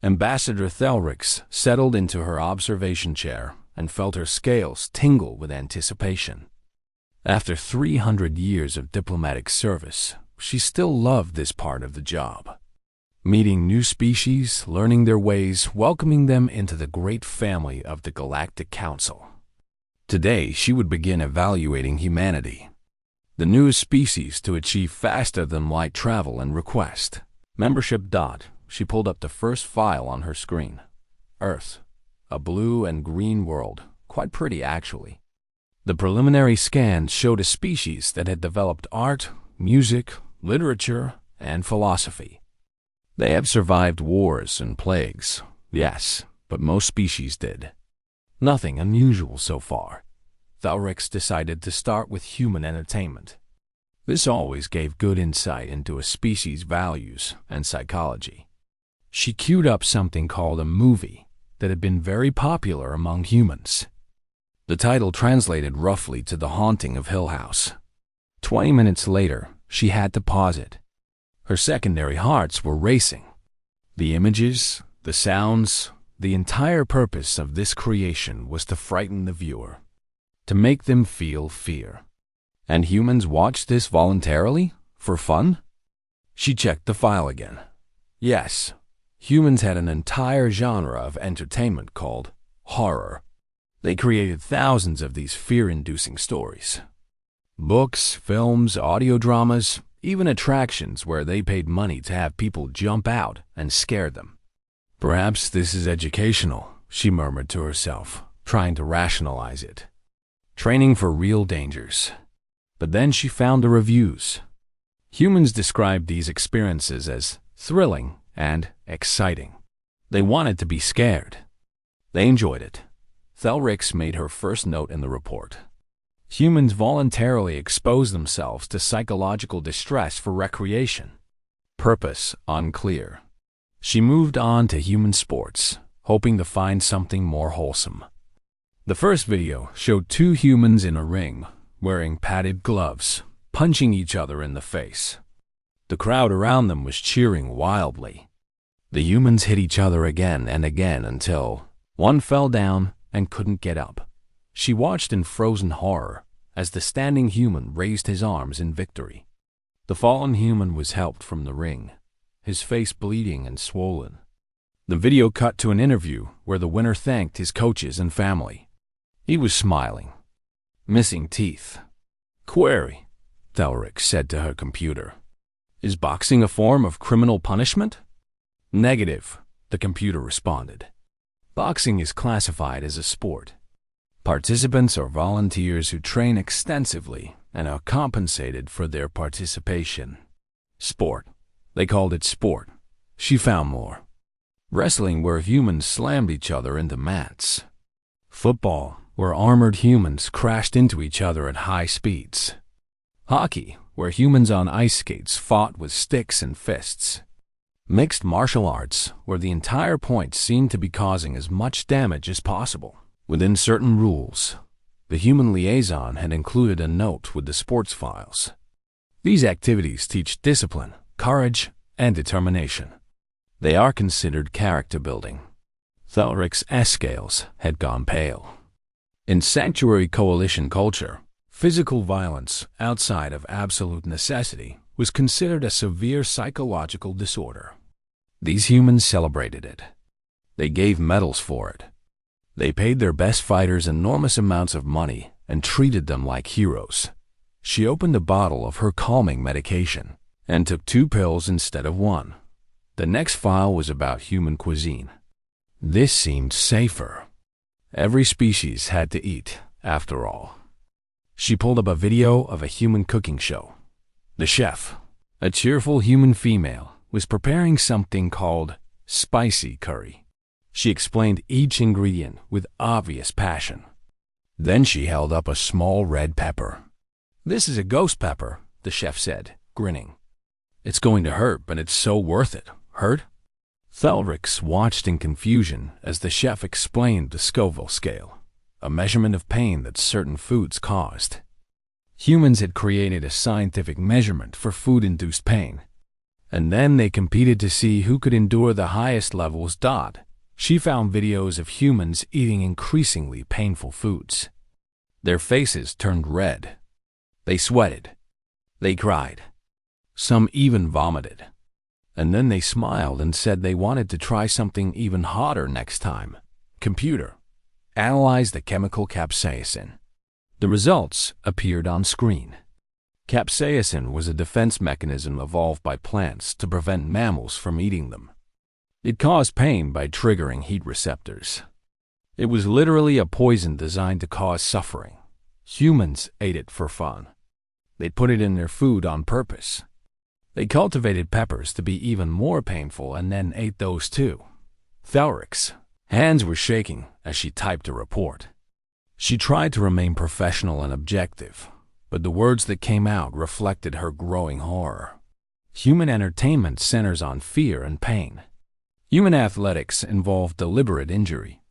Ambassador Thelrix settled into her observation chair and felt her scales tingle with anticipation. After 300 years of diplomatic service, she still loved this part of the job. Meeting new species, learning their ways, welcoming them into the great family of the Galactic Council. Today, she would begin evaluating humanity. The newest species to achieve faster-than-light travel and request. Membership. She pulled up the first file on her screen. Earth. A blue and green world. Quite pretty, actually. The preliminary scans showed a species that had developed art, music, literature, and philosophy. They have survived wars and plagues, yes, but most species did. Nothing unusual so far. Thelrix decided to start with human entertainment. This always gave good insight into a species' values and psychology. She queued up something called a movie that had been very popular among humans. The title translated roughly to The Haunting of Hill House. 20 minutes later, she had to pause it. Her secondary hearts were racing. The images, the sounds, the entire purpose of this creation was to frighten the viewer, to make them feel fear. And humans watched this voluntarily? For fun? She checked the file again. Yes, humans had an entire genre of entertainment called horror. They created thousands of these fear-inducing stories. Books, films, audio dramas, even attractions where they paid money to have people jump out and scare them. Perhaps this is educational, she murmured to herself, trying to rationalize it. Training for real dangers. But then she found the reviews. Humans described these experiences as thrilling and exciting. They wanted to be scared. They enjoyed it. Thelrix made her first note in the report. Humans voluntarily expose themselves to psychological distress for recreation. Purpose unclear. She moved on to human sports, hoping to find something more wholesome. The first video showed two humans in a ring, wearing padded gloves, punching each other in the face. The crowd around them was cheering wildly. The humans hit each other again and again until one fell down and couldn't get up. She watched in frozen horror as the standing human raised his arms in victory. The fallen human was helped from the ring, his face bleeding and swollen. The video cut to an interview where the winner thanked his coaches and family. He was smiling. Missing teeth. Query, Thelrix said to her computer. Is boxing a form of criminal punishment? Negative, the computer responded. Boxing is classified as a sport. Participants are volunteers who train extensively and are compensated for their participation. Sport. They called it sport. She found more. Wrestling, where humans slammed each other into mats. Football, where armored humans crashed into each other at high speeds. Hockey, where humans on ice skates fought with sticks and fists. Mixed martial arts, where the entire point seemed to be causing as much damage as possible. Within certain rules, the human liaison had included a note with the sports files. These activities teach discipline, courage, and determination. They are considered character building. Thelrix's S-scales had gone pale. In Sanctuary Coalition culture, physical violence outside of absolute necessity was considered a severe psychological disorder. These humans celebrated it. They gave medals for it. They paid their best fighters enormous amounts of money and treated them like heroes. She opened a bottle of her calming medication and took 2 pills instead of 1. The next file was about human cuisine. This seemed safer. Every species had to eat, after all. She pulled up a video of a human cooking show. The chef, a cheerful human female, was preparing something called spicy curry. She explained each ingredient with obvious passion. Then she held up a small red pepper. "This is a ghost pepper," the chef said, grinning. "It's going to hurt, but it's so worth it." Hurt? Thelrix watched in confusion as the chef explained the Scoville scale, a measurement of pain that certain foods caused. Humans had created a scientific measurement for food-induced pain. And then they competed to see who could endure the highest levels. She found videos of humans eating increasingly painful foods. Their faces turned red. They sweated. They cried. Some even vomited. And then they smiled and said they wanted to try something even hotter next time. Computer, analyze the chemical capsaicin. The results appeared on screen. Capsaicin was a defense mechanism evolved by plants to prevent mammals from eating them. It caused pain by triggering heat receptors. It was literally a poison designed to cause suffering. Humans ate it for fun. They put it in their food on purpose. They cultivated peppers to be even more painful and then ate those too. Thelric's hands were shaking as she typed a report. She tried to remain professional and objective, but the words that came out reflected her growing horror. Human entertainment centers on fear and pain. Human athletics involve deliberate injury.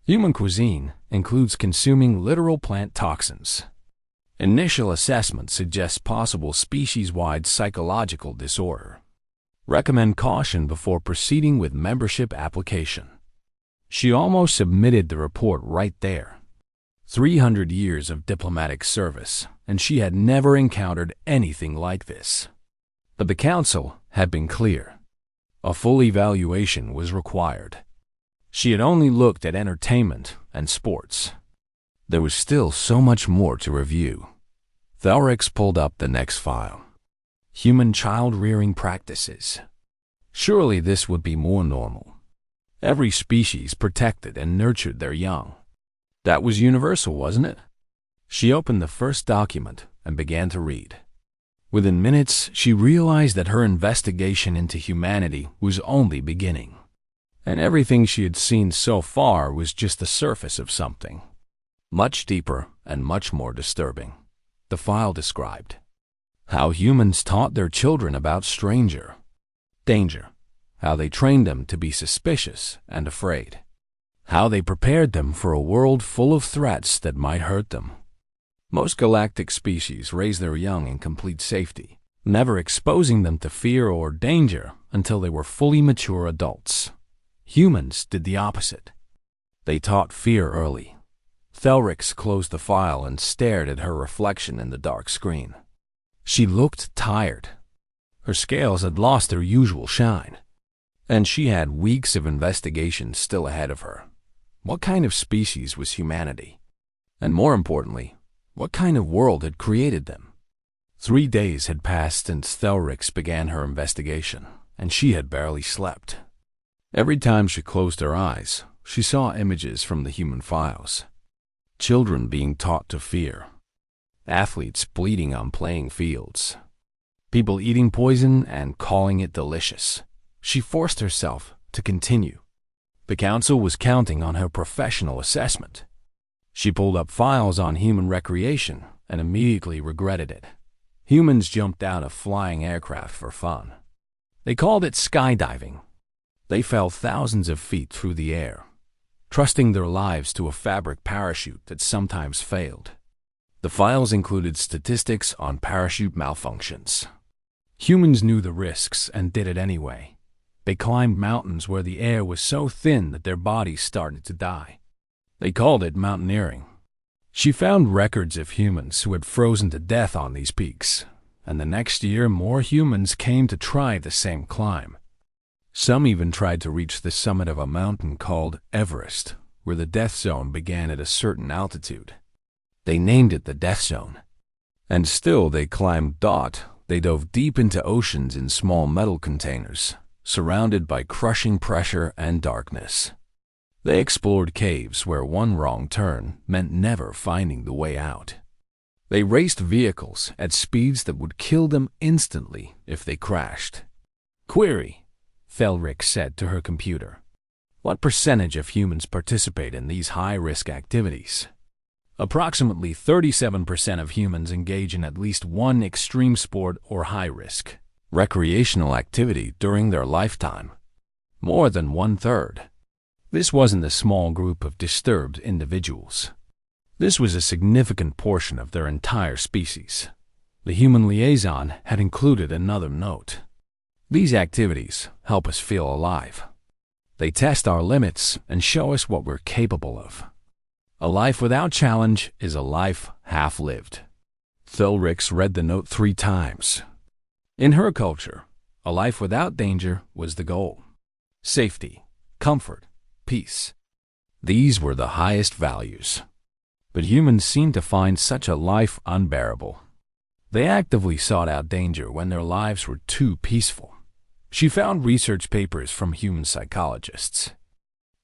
Human cuisine includes consuming literal plant toxins. Initial assessment suggests possible species-wide psychological disorder. Recommend caution before proceeding with membership application. She almost submitted the report right there. 300 years of diplomatic service, and she had never encountered anything like this. But the council had been clear. A full evaluation was required. She had only looked at entertainment and sports. There was still so much more to review. Thelrix pulled up the next file. Human child-rearing practices. Surely this would be more normal. Every species protected and nurtured their young. That was universal, wasn't it? She opened the first document and began to read. Within minutes, she realized that her investigation into humanity was only beginning. And everything she had seen so far was just the surface of something much deeper and much more disturbing. The file described how humans taught their children about danger, how they trained them to be suspicious and afraid, how they prepared them for a world full of threats that might hurt them. Most galactic species raise their young in complete safety, never exposing them to fear or danger until they were fully mature adults. Humans did the opposite. They taught fear early. Thelrix closed the file and stared at her reflection in the dark screen. She looked tired. Her scales had lost their usual shine. And she had weeks of investigation still ahead of her. What kind of species was humanity? And more importantly, what kind of world had created them? 3 days had passed since Thelrix began her investigation, and she had barely slept. Every time she closed her eyes, she saw images from the human files. Children being taught to fear. Athletes bleeding on playing fields. People eating poison and calling it delicious. She forced herself to continue. The council was counting on her professional assessment. She pulled up files on human recreation and immediately regretted it. Humans jumped out of flying aircraft for fun. They called it skydiving. They fell thousands of feet through the air, trusting their lives to a fabric parachute that sometimes failed. The files included statistics on parachute malfunctions. Humans knew the risks and did it anyway. They climbed mountains where the air was so thin that their bodies started to die. They called it mountaineering. She found records of humans who had frozen to death on these peaks, and the next year more humans came to try the same climb. Some even tried to reach the summit of a mountain called Everest, where the death zone began at a certain altitude. They named it the death zone. And still they climbed. They dove deep into oceans in small metal containers, surrounded by crushing pressure and darkness. They explored caves where one wrong turn meant never finding the way out. They raced vehicles at speeds that would kill them instantly if they crashed. Query, Thelrix said to her computer. What percentage of humans participate in these high-risk activities? Approximately 37% of humans engage in at least one extreme sport or high-risk recreational activity during their lifetime. More than 1/3. This wasn't a small group of disturbed individuals. This was a significant portion of their entire species. The human liaison had included another note. These activities help us feel alive. They test our limits and show us what we're capable of. A life without challenge is a life half-lived. Thelrix read the note 3 times. In her culture, a life without danger was the goal. Safety, comfort, peace. These were the highest values. But humans seemed to find such a life unbearable. They actively sought out danger when their lives were too peaceful. She found research papers from human psychologists.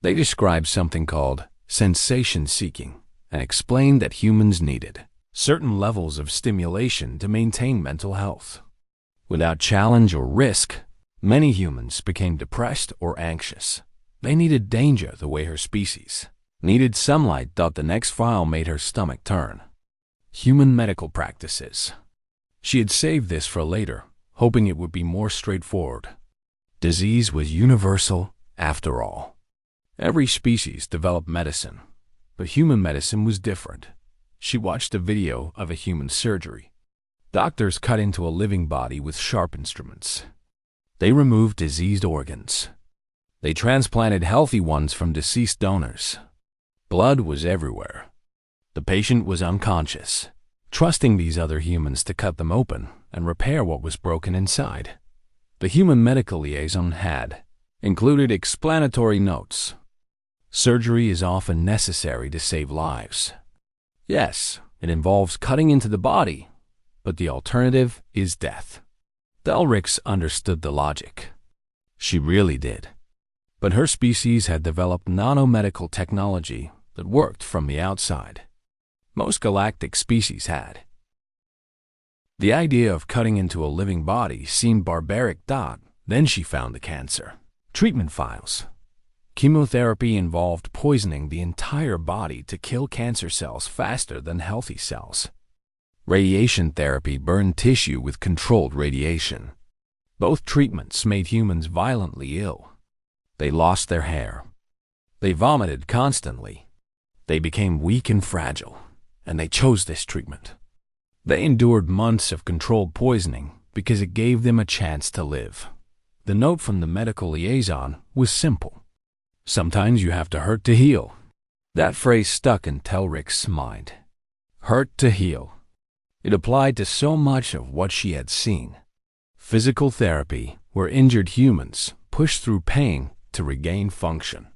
They described something called sensation-seeking and explained that humans needed certain levels of stimulation to maintain mental health. Without challenge or risk, many humans became depressed or anxious. They needed danger the way her species needed sunlight. The next file made her stomach turn. Human medical practices. She had saved this for later, hoping it would be more straightforward. Disease was universal after all. Every species developed medicine, but human medicine was different. She watched a video of a human surgery. Doctors cut into a living body with sharp instruments. They removed diseased organs. They transplanted healthy ones from deceased donors. Blood was everywhere. The patient was unconscious, trusting these other humans to cut them open and repair what was broken inside. The human medical liaison had included explanatory notes. Surgery is often necessary to save lives. Yes, it involves cutting into the body, but the alternative is death. Thelrix understood the logic. She really did. But her species had developed nanomedical technology that worked from the outside. Most galactic species had. The idea of cutting into a living body seemed barbaric. Then she found the cancer treatment files. Chemotherapy involved poisoning the entire body to kill cancer cells faster than healthy cells. Radiation therapy burned tissue with controlled radiation. Both treatments made humans violently ill. They lost their hair. They vomited constantly. They became weak and fragile, and they chose this treatment. They endured months of controlled poisoning because it gave them a chance to live. The note from the medical liaison was simple. Sometimes you have to hurt to heal. That phrase stuck in Thelrix's mind. Hurt to heal. It applied to so much of what she had seen. Physical therapy, where injured humans pushed through pain to regain function.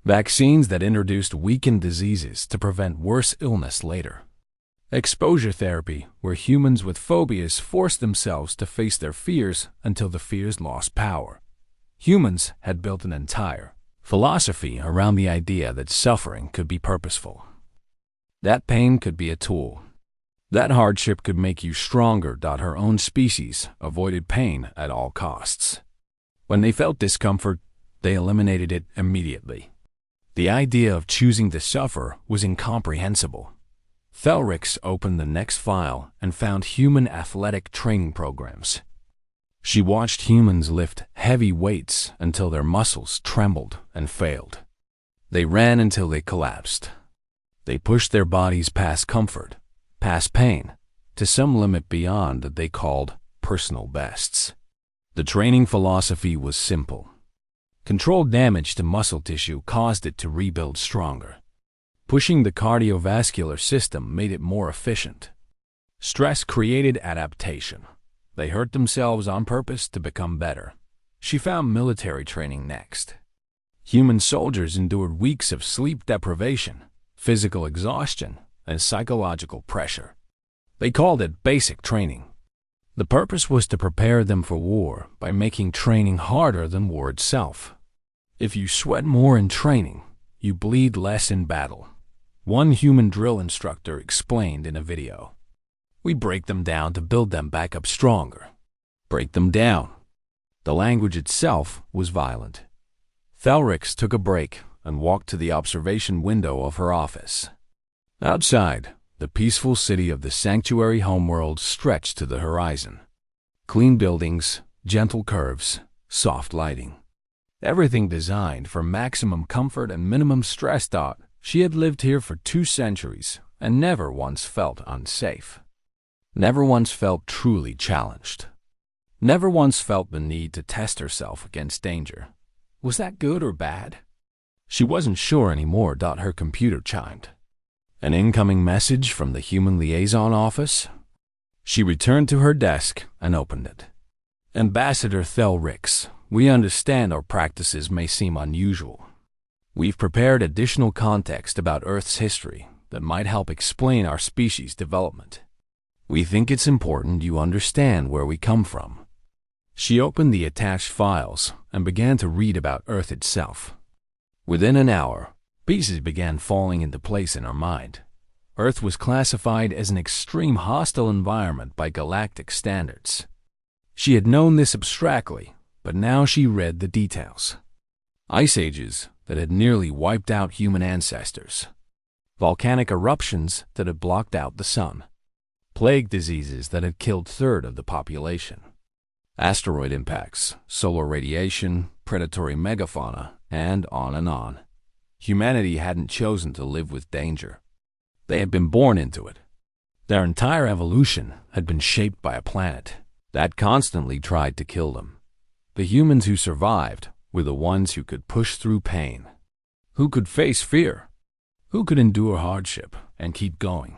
Vaccines that introduced weakened diseases to prevent worse illness later. Exposure therapy, where humans with phobias forced themselves to face their fears until the fears lost power. Humans had built an entire philosophy around the idea that suffering could be purposeful. That pain could be a tool. That hardship could make you stronger. Her own species avoided pain at all costs. When they felt discomfort, they eliminated it immediately. The idea of choosing to suffer was incomprehensible. Thelrix opened the next file and found human athletic training programs. She watched humans lift heavy weights until their muscles trembled and failed. They ran until they collapsed. They pushed their bodies past comfort, past pain, to some limit beyond that they called personal bests. The training philosophy was simple. Controlled damage to muscle tissue caused it to rebuild stronger. Pushing the cardiovascular system made it more efficient. Stress created adaptation. They hurt themselves on purpose to become better. She found military training next. Human soldiers endured weeks of sleep deprivation, physical exhaustion, and psychological pressure. They called it basic training. The purpose was to prepare them for war by making training harder than war itself. If you sweat more in training, you bleed less in battle. One human drill instructor explained in a video. We break them down to build them back up stronger. Break them down. The language itself was violent. Thelrix took a break and walked to the observation window of her office. Outside, the peaceful city of the sanctuary homeworld stretched to the horizon. Clean buildings, gentle curves, soft lighting. Everything designed for maximum comfort and minimum stress. She had lived here for 2 centuries and never once felt unsafe. Never once felt truly challenged. never once felt the need to test herself against danger. Was that good or bad? She wasn't sure anymore. Her computer chimed. An incoming message from the Human Liaison Office? She returned to her desk and opened it. Ambassador Thelrix, we understand our practices may seem unusual. We've prepared additional context about Earth's history that might help explain our species' development. We think it's important you understand where we come from. She opened the attached files and began to read about Earth itself. Within an hour, pieces began falling into place in her mind. Earth was classified as an extreme hostile environment by galactic standards. She had known this abstractly, but now she read the details. Ice ages that had nearly wiped out human ancestors. Volcanic eruptions that had blocked out the sun. Plague diseases that had killed a third of the population. Asteroid impacts, solar radiation, predatory megafauna, and on and on. Humanity hadn't chosen to live with danger. They had been born into it. Their entire evolution had been shaped by a planet that constantly tried to kill them. The humans who survived were the ones who could push through pain, who could face fear, who could endure hardship and keep going.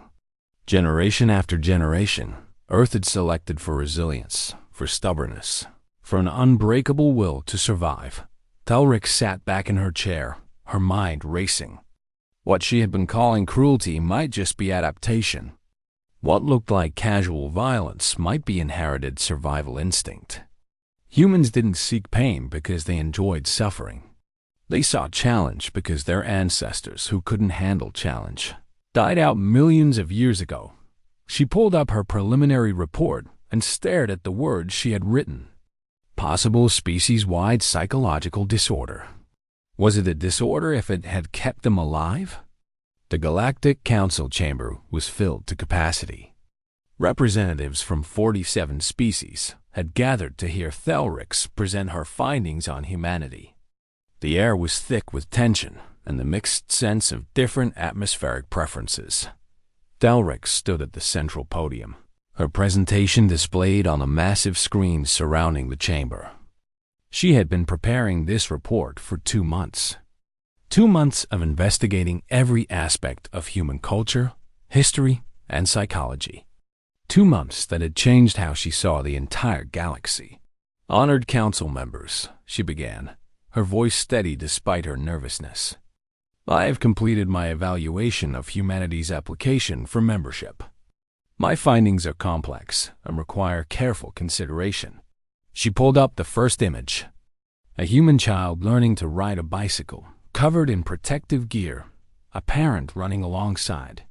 Generation after generation, Earth had selected for resilience, for stubbornness, for an unbreakable will to survive. Thelrix sat back in her chair, her mind racing. What she had been calling cruelty might just be adaptation. What looked like casual violence might be inherited survival instinct. Humans didn't seek pain because they enjoyed suffering. They sought challenge because their ancestors, who couldn't handle challenge, died out millions of years ago. She pulled up her preliminary report and stared at the words she had written. Possible species-wide psychological disorder. Was it a disorder if it had kept them alive? The Galactic Council chamber was filled to capacity. Representatives from 47 species had gathered to hear Thelrix present her findings on humanity. The air was thick with tension and the mixed sense of different atmospheric preferences. Thelrix stood at the central podium, her presentation displayed on a massive screen surrounding the chamber. She had been preparing this report for 2 months. 2 months of investigating every aspect of human culture, history, and psychology. 2 months that had changed how she saw the entire galaxy. Honored council members, she began, her voice steady despite her nervousness. I have completed my evaluation of humanity's application for membership. My findings are complex and require careful consideration. She pulled up the first image. A human child learning to ride a bicycle, covered in protective gear, a parent running alongside.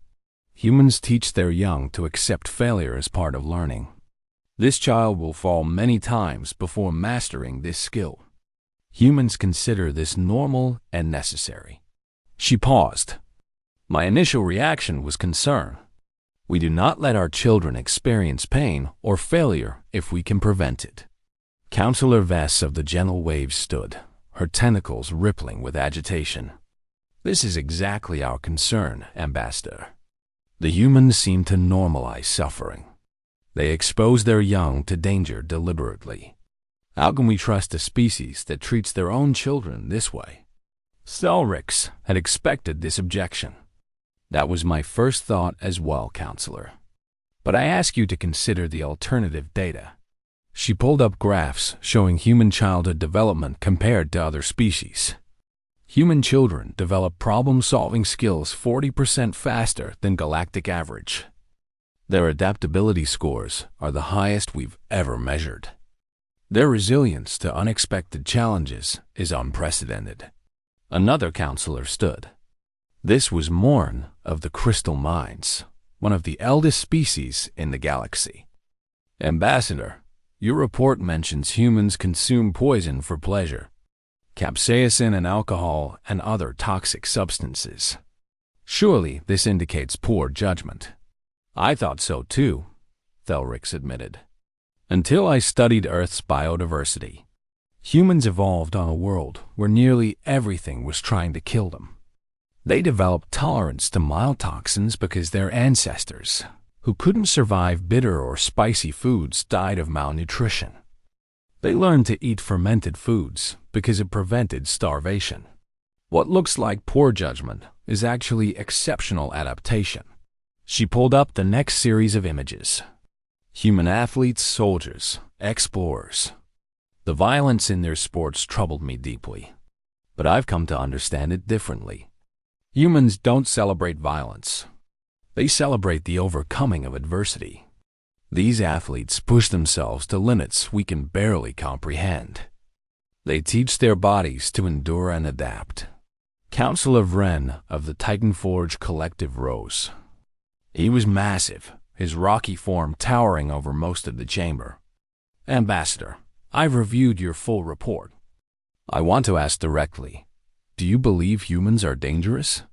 Humans teach their young to accept failure as part of learning. This child will fall many times before mastering this skill. Humans consider this normal and necessary. She paused. My initial reaction was concern. We do not let our children experience pain or failure if we can prevent it. Counselor Vess of the Gentle Waves stood, her tentacles rippling with agitation. This is exactly our concern, Ambassador. The humans seem to normalize suffering. They expose their young to danger deliberately. How can we trust a species that treats their own children this way? Thelrix had expected this objection. That was my first thought as well, Counselor. But I ask you to consider the alternative data. She pulled up graphs showing human childhood development compared to other species. Human children develop problem-solving skills 40% faster than galactic average. Their adaptability scores are the highest we've ever measured. Their resilience to unexpected challenges is unprecedented. Another counselor stood. This was Morn of the Crystal Mines, one of the eldest species in the galaxy. Ambassador, your report mentions humans consume poison for pleasure. Capsaicin and alcohol and other toxic substances. Surely this indicates poor judgment. I thought so too, Thelrix admitted. Until I studied Earth's biodiversity. Humans evolved on a world where nearly everything was trying to kill them. They developed tolerance to mild toxins because their ancestors, who couldn't survive bitter or spicy foods, died of malnutrition. They learned to eat fermented foods because it prevented starvation. What looks like poor judgment is actually exceptional adaptation. She pulled up the next series of images. Human athletes, soldiers, explorers. The violence in their sports troubled me deeply, but I've come to understand it differently. Humans don't celebrate violence. They celebrate the overcoming of adversity. These athletes push themselves to limits we can barely comprehend. They teach their bodies to endure and adapt. Councillor Vren of the Titan Forge Collective rose. He was massive, his rocky form towering over most of the chamber. Ambassador, I've reviewed your full report. I want to ask directly, do you believe humans are dangerous?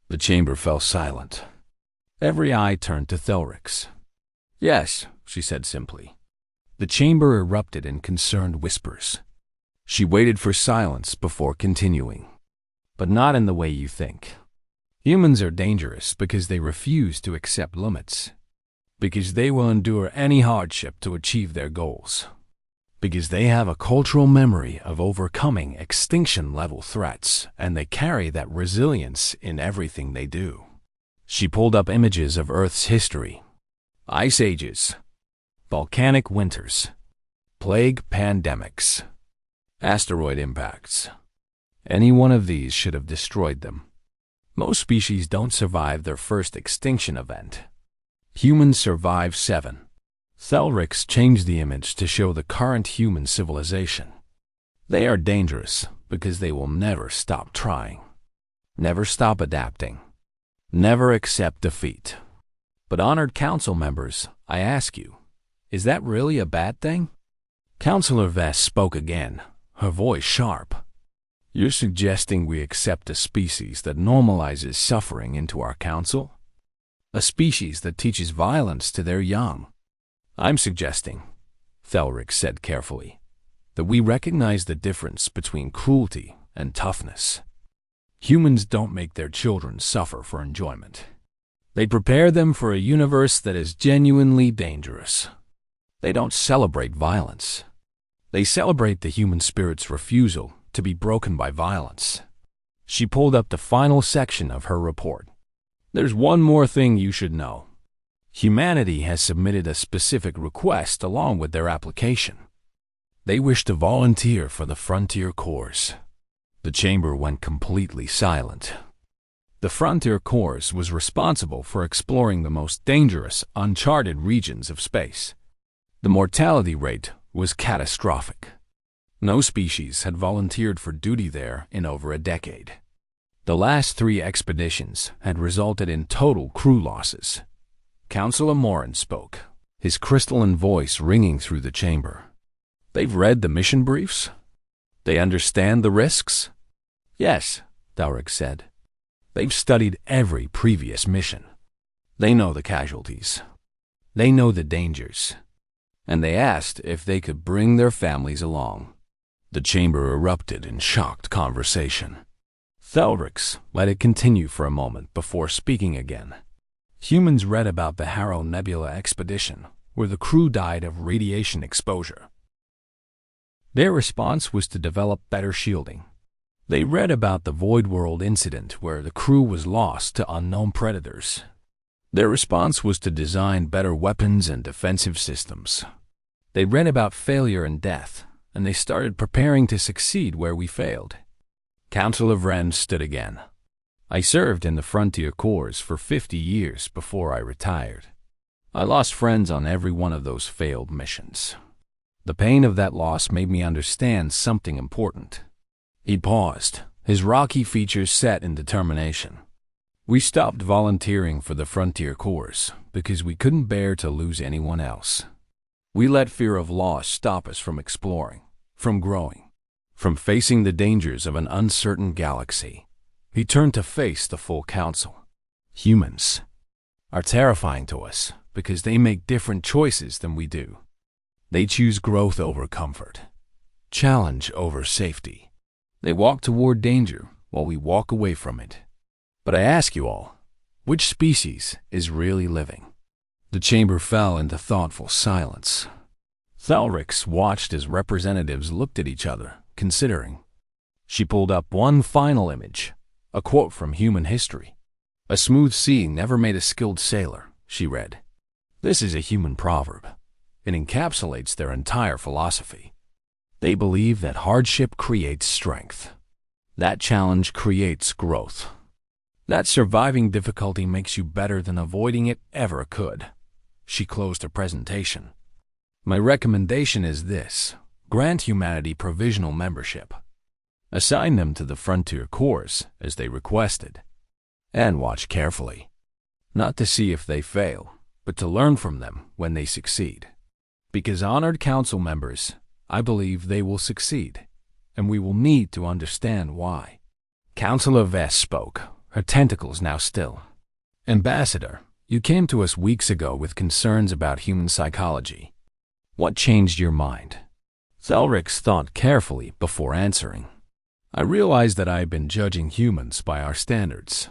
The chamber fell silent. Every eye turned to Thelrix. Yes, she said simply. The chamber erupted in concerned whispers. She waited for silence before continuing. But not in the way you think. Humans are dangerous because they refuse to accept limits. Because they will endure any hardship to achieve their goals. Because they have a cultural memory of overcoming extinction-level threats, and they carry that resilience in everything they do. She pulled up images of Earth's history. Ice ages, volcanic winters, plague pandemics, asteroid impacts. Any one of these should have destroyed them. Most species don't survive their first extinction event. Humans survive 7. Thelrix changed the image to show the current human civilization. They are dangerous because they will never stop trying, never stop adapting, never accept defeat. But honored council members, I ask you, is that really a bad thing? Councillor Vess spoke again, her voice sharp. You're suggesting we accept a species that normalizes suffering into our council? A species that teaches violence to their young? I'm suggesting, Thelrix said carefully, that we recognize the difference between cruelty and toughness. Humans don't make their children suffer for enjoyment. They prepare them for a universe that is genuinely dangerous. They don't celebrate violence. They celebrate the human spirit's refusal to be broken by violence. She pulled up the final section of her report. There's one more thing you should know. Humanity has submitted a specific request along with their application. They wish to volunteer for the Frontier Corps. The chamber went completely silent. The Frontier Corps was responsible for exploring the most dangerous, uncharted regions of space. The mortality rate was catastrophic. No species had volunteered for duty there in over a decade. The last 3 expeditions had resulted in total crew losses. Councillor Morin spoke, his crystalline voice ringing through the chamber. They've read the mission briefs? They understand the risks? Yes, Thelrix said. They've studied every previous mission. They know the casualties. They know the dangers. And they asked if they could bring their families along. The chamber erupted in shocked conversation. Thelrix let it continue for a moment before speaking again. Humans read about the Harrow Nebula expedition, where the crew died of radiation exposure. Their response was to develop better shielding. They read about the Void World incident where the crew was lost to unknown predators. Their response was to design better weapons and defensive systems. They read about failure and death, and they started preparing to succeed where we failed. Councillor Vren stood again. I served in the Frontier Corps for 50 years before I retired. I lost friends on every one of those failed missions. The pain of that loss made me understand something important. He paused, his rocky features set in determination. We stopped volunteering for the Frontier Corps because we couldn't bear to lose anyone else. We let fear of loss stop us from exploring, from growing, from facing the dangers of an uncertain galaxy. He turned to face the full council. Humans are terrifying to us because they make different choices than we do. They choose growth over comfort, challenge over safety. They walk toward danger while we walk away from it. But I ask you all, which species is really living? The chamber fell into thoughtful silence. Thalrix watched as representatives looked at each other, considering. She pulled up one final image, a quote from human history. "A smooth sea never made a skilled sailor," she read. This is a human proverb. It encapsulates their entire philosophy. They believe that hardship creates strength. That challenge creates growth. That surviving difficulty makes you better than avoiding it ever could. She closed her presentation. My recommendation is this: grant humanity provisional membership. Assign them to the Frontier Corps as they requested. And watch carefully. Not to see if they fail, but to learn from them when they succeed. Because honored council members, I believe they will succeed, and we will need to understand why. Councilor Vess spoke, her tentacles now still. Ambassador, you came to us weeks ago with concerns about human psychology. What changed your mind? Thalrix thought carefully before answering. I realized that I had been judging humans by our standards,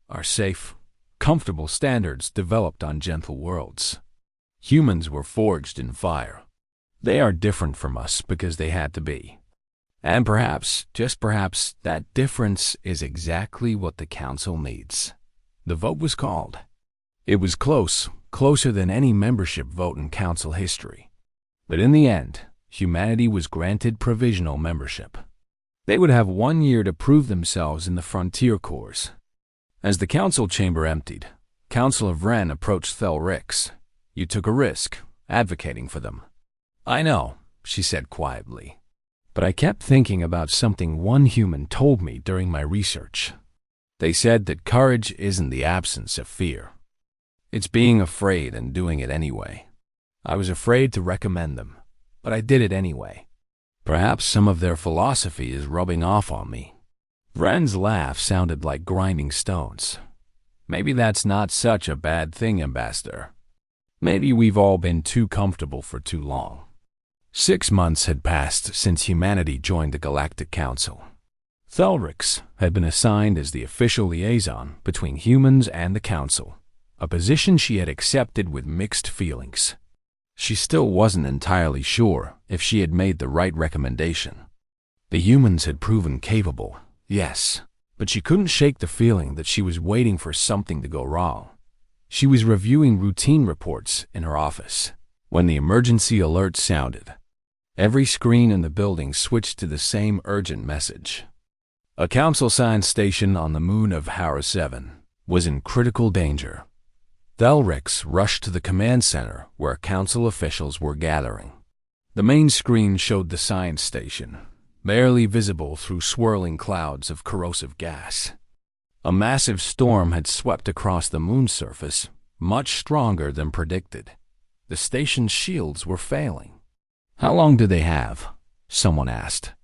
our safe, comfortable standards developed on gentle worlds. Humans were forged in fire. They are different from us because they had to be. And perhaps, just perhaps, that difference is exactly what the council needs. The vote was called. It was close, closer than any membership vote in council history. But in the end, humanity was granted provisional membership. They would have 1 year to prove themselves in the Frontier Corps. As the council chamber emptied, Councilor Vren approached Thalrix. You took a risk, advocating for them. I know, she said quietly. But I kept thinking about something one human told me during my research. They said that courage isn't the absence of fear. It's being afraid and doing it anyway. I was afraid to recommend them, but I did it anyway. Perhaps some of their philosophy is rubbing off on me. Vren's laugh sounded like grinding stones. Maybe that's not such a bad thing, Ambassador. Maybe we've all been too comfortable for too long. 6 months had passed since humanity joined the Galactic Council. Thalrix had been assigned as the official liaison between humans and the Council, a position she had accepted with mixed feelings. She still wasn't entirely sure if she had made the right recommendation. The humans had proven capable, yes, but she couldn't shake the feeling that she was waiting for something to go wrong. She was reviewing routine reports in her office when the emergency alert sounded. Every screen in the building switched to the same urgent message. A council science station on the moon of Harrow 7 was in critical danger. Thalrix rushed to the command center where council officials were gathering. The main screen showed the science station, barely visible through swirling clouds of corrosive gas. A massive storm had swept across the moon's surface, much stronger than predicted. The station's shields were failing. How long do they have? Someone asked.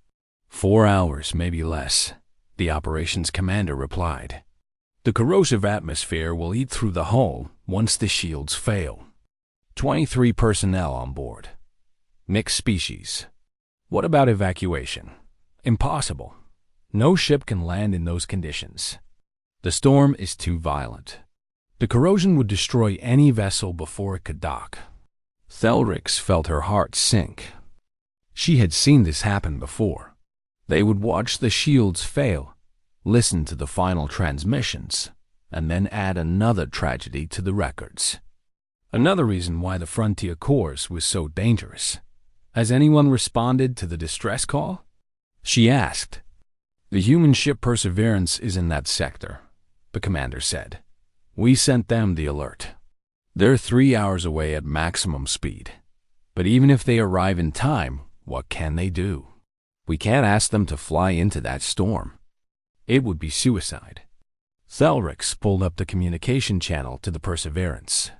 4 hours, maybe less, the operations commander replied. The corrosive atmosphere will eat through the hull once the shields fail. 23 personnel on board. Mixed species. What about evacuation? Impossible. No ship can land in those conditions. The storm is too violent. The corrosion would destroy any vessel before it could dock. Thalrix felt her heart sink. She had seen this happen before. They would watch the shields fail, listen to the final transmissions, and then add another tragedy to the records. Another reason why the Frontier Corps was so dangerous. Has anyone responded to the distress call? She asked. The human ship Perseverance is in that sector, the commander said. We sent them the alert. They're 3 hours away at maximum speed. But even if they arrive in time, what can they do? We can't ask them to fly into that storm. It would be suicide. Thalrix pulled up the communication channel to the Perseverance.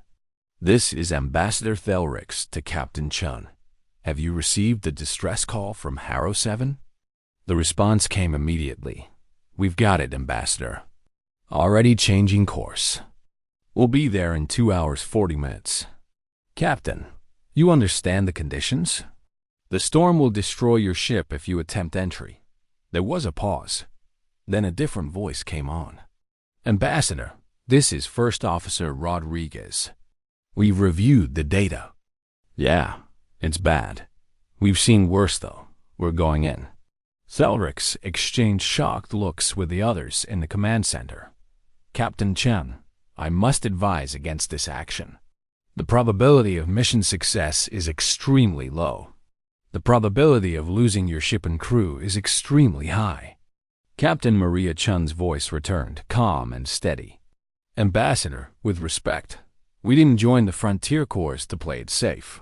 This is Ambassador Thalrix to Captain Chun. Have you received the distress call from Harrow 7? The response came immediately. We've got it, Ambassador. Already changing course. We'll be there in 2 hours 40 minutes. Captain, you understand the conditions? The storm will destroy your ship if you attempt entry. There was a pause. Then a different voice came on. Ambassador, this is First Officer Rodriguez. We've reviewed the data. Yeah, It's bad. We've seen worse, though. We're going in. Thelrix exchanged shocked looks with the others in the command center. Captain Chen, I must advise against this action. The probability of mission success is extremely low. The probability of losing your ship and crew is extremely high. Captain Maria Chun's voice returned, calm and steady. Ambassador, with respect, we didn't join the Frontier Corps to play it safe.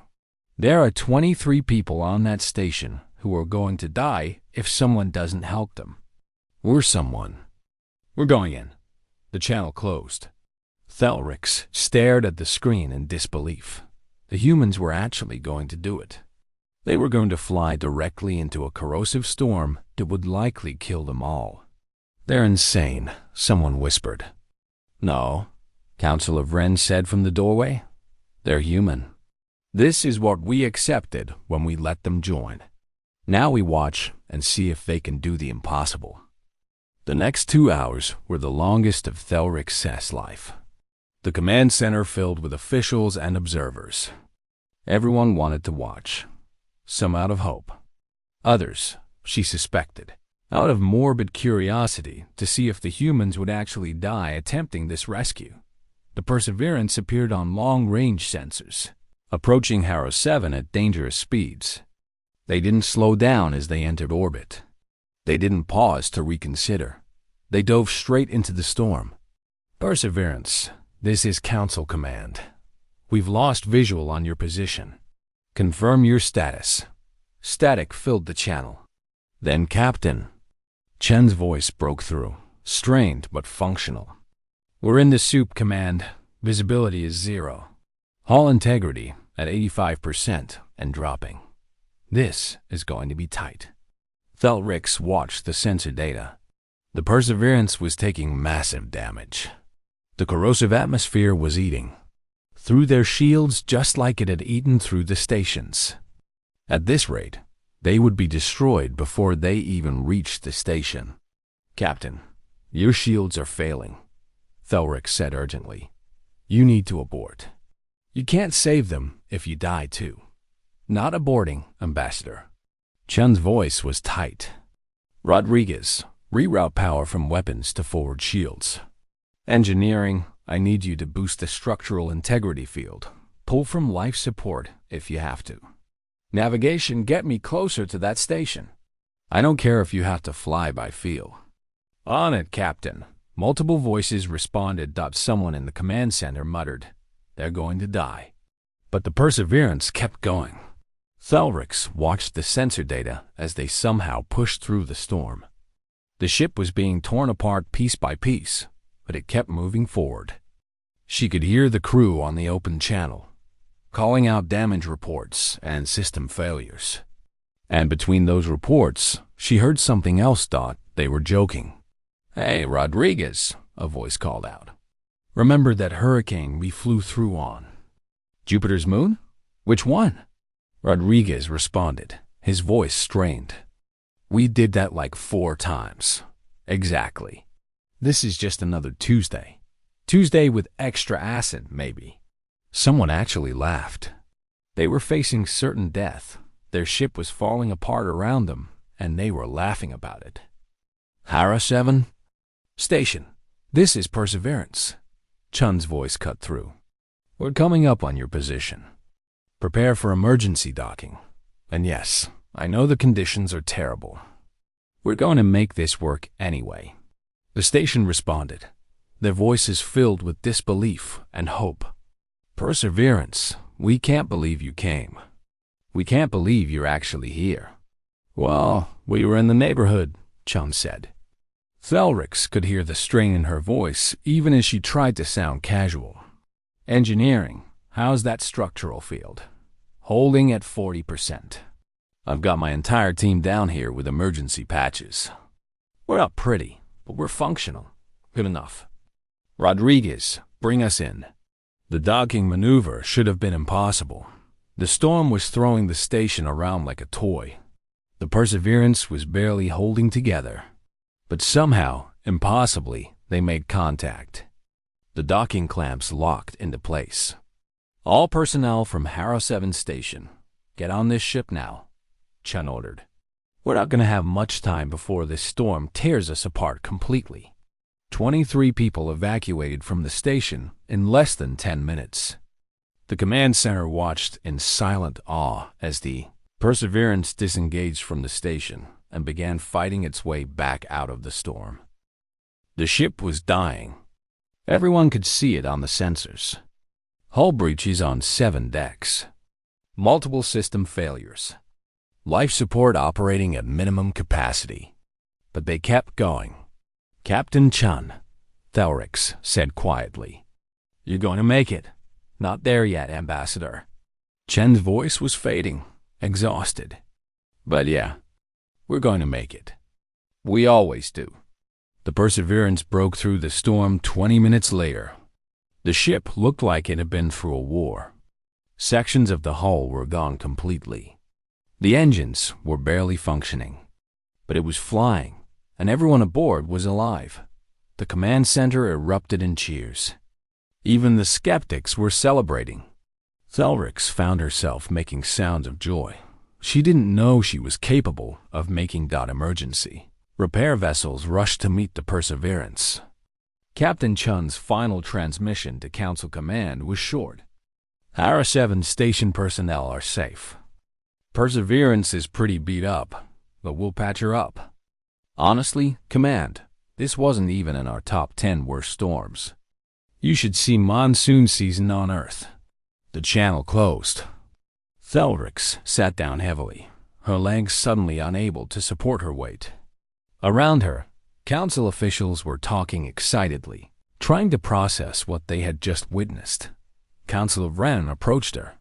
There are 23 people on that station who are going to die if someone doesn't help them. We're someone. We're going in. The channel closed. Thelrix stared at the screen in disbelief. The humans were actually going to do it. They were going to fly directly into a corrosive storm that would likely kill them all. They're insane, someone whispered. No, Council of Wren said from the doorway. They're human. This is what we accepted when we let them join. Now we watch and see if they can do the impossible. The next 2 hours were the longest of Thelrix's life. The command center filled with officials and observers. Everyone wanted to watch. Some out of hope. Others, she suspected, out of morbid curiosity to see if the humans would actually die attempting this rescue. The Perseverance appeared on long-range sensors, approaching Harrow 7 at dangerous speeds. They didn't slow down as they entered orbit. They didn't pause to reconsider. They dove straight into the storm. Perseverance, this is Council Command. We've lost visual on your position. Confirm your status. Static filled the channel. Then Captain. Chen's voice broke through, strained but functional. We're in the soup, Command. Visibility is 0. Hull integrity at 85% and dropping. This is going to be tight. Thelrix watched the sensor data. The Perseverance was taking massive damage. The corrosive atmosphere was eating through their shields just like it had eaten through the stations. At this rate, they would be destroyed before they even reached the station. Captain, your shields are failing, Thelrix said urgently. You need to abort. You can't save them if you die too. Not aborting, Ambassador. Chen's voice was tight. Rodriguez, reroute power from weapons to forward shields. Engineering, I need you to boost the structural integrity field. Pull from life support if you have to. Navigation, get me closer to that station. I don't care if you have to fly by feel. On it, Captain. Multiple voices responded. Someone in the command center muttered, They're going to die. But the Perseverance kept going. Thelrix watched the sensor data as they somehow pushed through the storm. The ship was being torn apart piece by piece, but it kept moving forward. She could hear the crew on the open channel, calling out damage reports and system failures. And between those reports, she heard something else. They were joking. Hey, Rodriguez, a voice called out. Remember that hurricane we flew through on? Jupiter's moon? Which one? Rodriguez responded, his voice strained. We did that like 4 times. Exactly. This is just another Tuesday. Tuesday with extra acid, maybe. Someone actually laughed. They were facing certain death. Their ship was falling apart around them, and they were laughing about it. Harrow 7? Station, this is Perseverance. Chun's voice cut through. We're coming up on your position. Prepare for emergency docking. And yes, I know the conditions are terrible. We're going to make this work anyway. The station responded, their voices filled with disbelief and hope. Perseverance, we can't believe you came. We can't believe you're actually here. Well, we were in the neighborhood, Chun said. Thelrix could hear the strain in her voice even as she tried to sound casual. Engineering, how's that structural field? Holding at 40%. I've got my entire team down here with emergency patches. We're not pretty, but we're functional. Good enough. Rodriguez, bring us in. The docking maneuver should have been impossible. The storm was throwing the station around like a toy. The Perseverance was barely holding together. But somehow, impossibly, they made contact. The docking clamps locked into place. All personnel from Harrow 7 Station, Get on this ship now, Chun ordered. We're not going to have much time before this storm tears us apart completely. 23 people evacuated from the station in less than 10 minutes. The command center watched in silent awe as the Perseverance disengaged from the station and began fighting its way back out of the storm. The ship was dying. Everyone could see it on the sensors. Hull breaches on 7 decks. Multiple system failures. Life support operating at minimum capacity. But they kept going. Captain Chun, Thelrix said quietly. You're going to make it. Not there yet, Ambassador. Chen's voice was fading, exhausted. But yeah, we're going to make it. We always do. The Perseverance broke through the storm 20 minutes later. The ship looked like it had been through a war. Sections of the hull were gone completely. The engines were barely functioning. But it was flying, and everyone aboard was alive. The command center erupted in cheers. Even the skeptics were celebrating. Thelrix found herself making sounds of joy. She didn't know she was capable of making emergency. Repair vessels rushed to meet the Perseverance. Captain Chun's final transmission to Council Command was short. Our 7 station personnel are safe. Perseverance is pretty beat up, but we'll patch her up. Honestly, Command, this wasn't even in our top 10 worst storms. You should see monsoon season on Earth. The channel closed. Thelrix sat down heavily, her legs suddenly unable to support her weight. Around her, council officials were talking excitedly, trying to process what they had just witnessed. Councilor Wren approached her.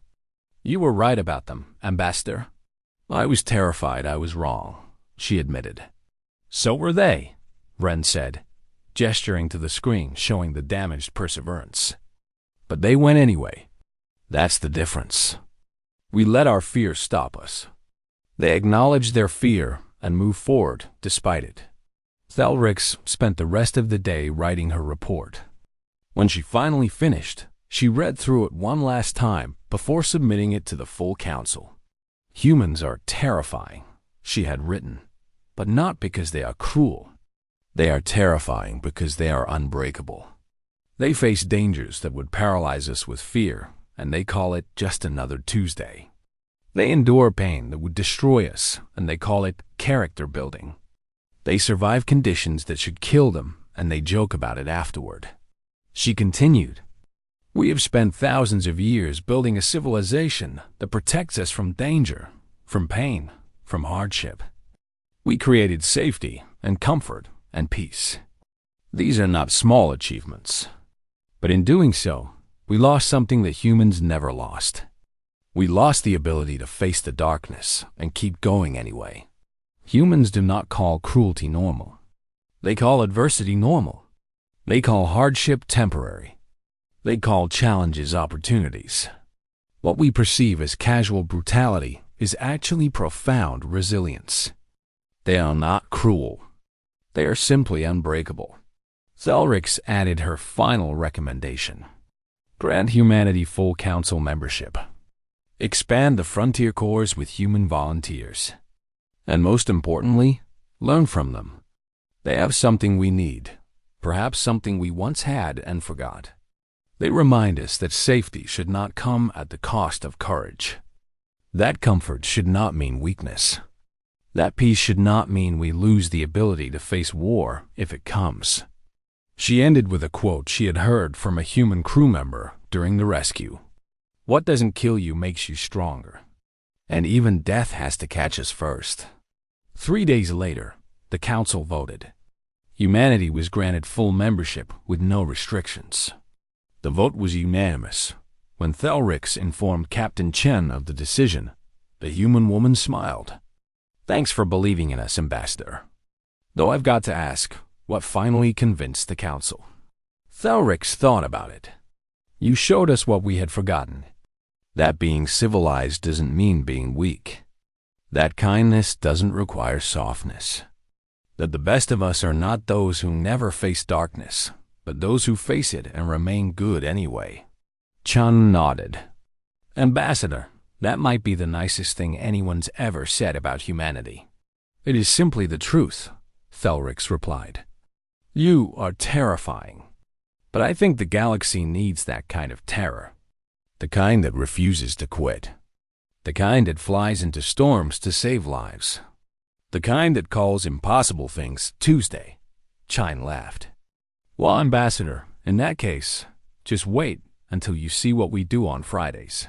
You were right about them, Ambassador. I was terrified I was wrong, she admitted. So were they, Wren said, gesturing to the screen showing the damaged Perseverance. But they went anyway. That's the difference. We let our fear stop us. They acknowledged their fear and moved forward despite it. Thelrix spent the rest of the day writing her report. When she finally finished, she read through it one last time before submitting it to the full council. Humans are terrifying, she had written, but not because they are cruel. They are terrifying because they are unbreakable. They face dangers that would paralyze us with fear, and they call it just another Tuesday. They endure pain that would destroy us, and they call it character building. They survive conditions that should kill them, and they joke about it afterward. She continued, We have spent thousands of years building a civilization that protects us from danger, from pain, from hardship. We created safety and comfort and peace. These are not small achievements. But in doing so, we lost something that humans never lost. We lost the ability to face the darkness and keep going anyway. Humans do not call cruelty normal. They call adversity normal. They call hardship temporary. They call challenges opportunities. What we perceive as casual brutality is actually profound resilience. They are not cruel. They are simply unbreakable. Thelrix added her final recommendation. Grant humanity full council membership. Expand the frontier corps with human volunteers. And most importantly, learn from them. They have something we need, perhaps something we once had and forgot. They remind us that safety should not come at the cost of courage. That comfort should not mean weakness. That peace should not mean we lose the ability to face war if it comes. She ended with a quote she had heard from a human crew member during the rescue. What doesn't kill you makes you stronger. And even death has to catch us first. 3 days later, the council voted. Humanity was granted full membership with no restrictions. The vote was unanimous. When Thelrix informed Captain Chen of the decision, the human woman smiled. Thanks for believing in us, Ambassador. Though I've got to ask, what finally convinced the council? Thelrix thought about it. You showed us what we had forgotten. That being civilized doesn't mean being weak. That kindness doesn't require softness. That the best of us are not those who never face darkness, but those who face it and remain good anyway. Chun nodded. Ambassador, That might be the nicest thing anyone's ever said about humanity. It is simply the truth, Thelrix replied. You are terrifying. But I think the galaxy needs that kind of terror. The kind that refuses to quit. The kind that flies into storms to save lives. The kind that calls impossible things Tuesday. Chine laughed. Well, Ambassador, in that case, just wait until you see what we do on Fridays.